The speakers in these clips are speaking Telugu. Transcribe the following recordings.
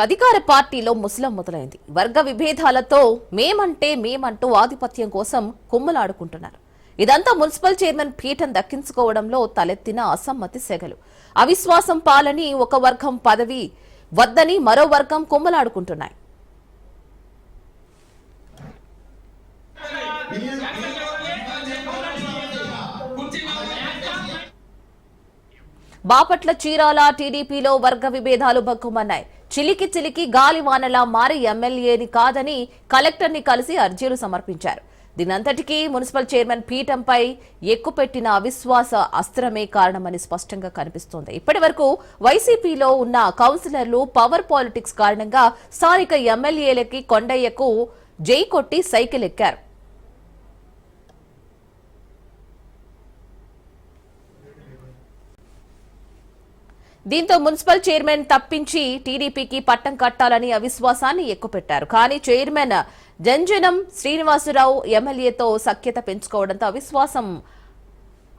అధికార పార్టీలో ముసలం మొదలైంది. వర్గ విభేదాలతో మేమంటూ ఆధిపత్యం కోసం కుమ్మలాడుకుంటున్నారు. ఇదంతా మున్సిపల్ చైర్మన్ పీఠం దక్కించుకోవడంలో తలెత్తిన అసమ్మతి సెగలు. అవిశ్వాసం పాలని ఒక వర్గం పదవి వద్దని మరో వర్గం కుమ్మలాడుకుంటున్నాయి. బాపట్ల చీరాల టీడీపీలో వర్గ విభేదాలు భగ్గుమన్నాయి. చిలికి గాలివానలా మారి ఎమ్మెల్యేని కాదని కలెక్టర్ని కలిసి అర్జీలు సమర్పించారు. దీనంతటికీ మున్సిపల్ చైర్మన్ పీఠంపై ఎక్కుపెట్టిన అవిశ్వాస అస్త్రమే కారణమని స్పష్టంగా కనిపిస్తోంది. ఇప్పటి వరకు వైసీపీలో ఉన్న కౌన్సిలర్లు పవర్ పాలిటిక్స్ కారణంగా స్థానిక ఎమ్మెల్యేలకి కొండయ్యకు జై కొట్టి సైకిల్ ఎక్కారు. దీంతో మున్సిపల్ చైర్మన్ తప్పించి టీడీపీకి పట్టం కట్టాలని అవిశ్వాసాన్ని ఎక్కుపెట్టారు. కానీ చైర్మన్ జంజనం శ్రీనివాసరావు ఎమ్మెల్యేతో సఖ్యత పెంచుకోవడంతో అవిశ్వాసం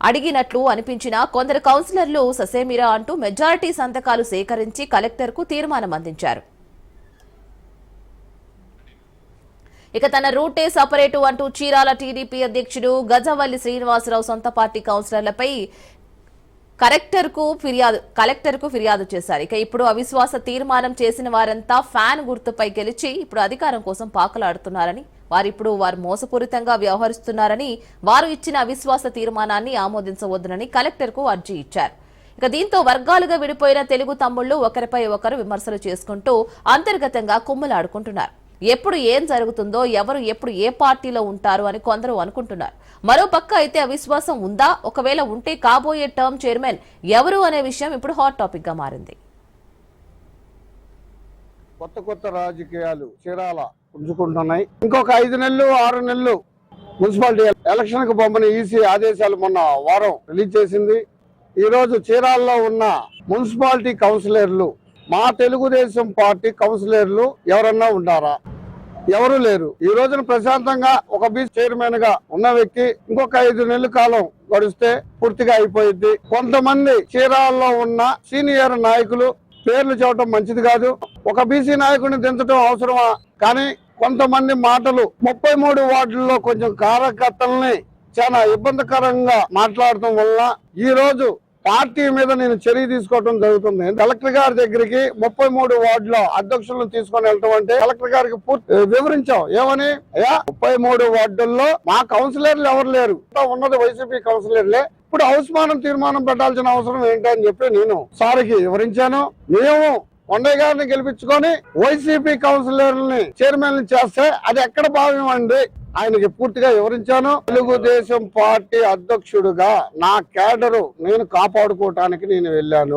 అడిగినట్లు అనిపించిన కొందరు కౌన్సిలర్లు ససేమిరా అంటూ మెజారిటీ సంతకాలు సేకరించి కలెక్టర్కు తీర్మానం అందించారు. ఇక తన రూటే సపరేటు అంటూ చీరాల టీడీపీ అధ్యక్షుడు గజవల్లి శ్రీనివాసరావు సొంత పార్టీ కౌన్సిలర్లపై కలెక్టర్కు ఫిర్యాదు చేశారు. ఇక ఇప్పుడు అవిశ్వాస తీర్మానం చేసిన వారంతా ఫ్యాన్ గుర్తుపై గెలిచి ఇప్పుడు అధికారం కోసం పాకులాడుతున్నారని, వారు మోసపూరితంగా వ్యవహరిస్తున్నారని, వారు ఇచ్చిన అవిశ్వాస తీర్మానాన్ని ఆమోదించవద్దునని కలెక్టర్కు అర్జీ ఇచ్చారు. ఇక దీంతో వర్గాలుగా విడిపోయిన తెలుగు తమ్ముళ్లు ఒకరిపై ఒకరు విమర్శలు చేసుకుంటూ అంతర్గతంగా కుమ్మలాడుకుంటున్నారు. ఎప్పుడు ఏం జరుగుతుందో, ఎవరు ఎప్పుడు ఏ పార్టీలో ఉంటారు అని కొందరు అనుకుంటున్నారు. మరో పక్క అయితే అవిశ్వాసం ఉందా, ఒకవేళ ఉంటే కాబోయే టర్మ్ చైర్మన్ ఎవరు అనే విషయం ఇప్పుడు హాట్ టాపిక్ గా మారింది. కొత్త రాజకీయాలు చీరాల పుంజుకుంటున్నాయి. ఇంకొక 5 నెలలు 6 నెలలు మున్సిపాలిటీ ఎలక్షన్ కు పంపిన ఈసీ ఆదేశాలు మొన్న వారం రిలీజ్ చేసింది. ఈ రోజు చీరాలలో ఉన్న మున్సిపాలిటీ కౌన్సిలర్లు, మా తెలుగుదేశం పార్టీ కౌన్సిలర్లు ఎవరన్నా ఉన్నారా? ఎవరు లేరు. ఈ రోజున ప్రశాంతంగా ఒక బీచ్ చైర్మన్ గా ఉన్న వ్యక్తి ఇంకొక 5 నెలల కాలం గడిస్తే పూర్తిగా అయిపోయింది. కొంతమంది చీరాల్లో ఉన్న సీనియర్ నాయకులు పేర్లు చెప్పడం మంచిది కాదు. ఒక బీసీ నాయకుడిని దించడం అవసరమా? కానీ కొంతమంది మాటలు 33 వార్డుల్లో కొంచెం కార్యకర్తల్ని చాలా ఇబ్బందికరంగా మాట్లాడటం వల్ల ఈ రోజు పార్టీ మీద నేను చర్య తీసుకోవడం జరుగుతుంది. కలెక్టర్ గారి దగ్గరికి 33 వార్డులో అధ్యక్షులను తీసుకొని వెళ్ళటం అంటే కలెక్టర్ గారికి వివరించాం. ఏమని? అయ్యా 33 వార్డుల్లో మా కౌన్సిలర్లు ఎవరు లేరు, ఉన్నది వైసీపీ కౌన్సిలర్లే. ఇప్పుడు అవసమానం తీర్మానం పెట్టాల్సిన అవసరం ఏంటి అని చెప్పి నేను సార్కి వివరించాను. మేము కొండయ్య గారిని గెలిపించుకొని వైసీపీ కౌన్సిలర్లని చైర్మన్ చేస్తే అది ఎక్కడ భావ్యం అండి? ఆయనకి పూర్తిగా వివరించాను. తెలుగుదేశం పార్టీ అధ్యక్షుడుగా నా క్యాడరు నేను కాపాడుకోవటానికి నేను వెళ్ళాను.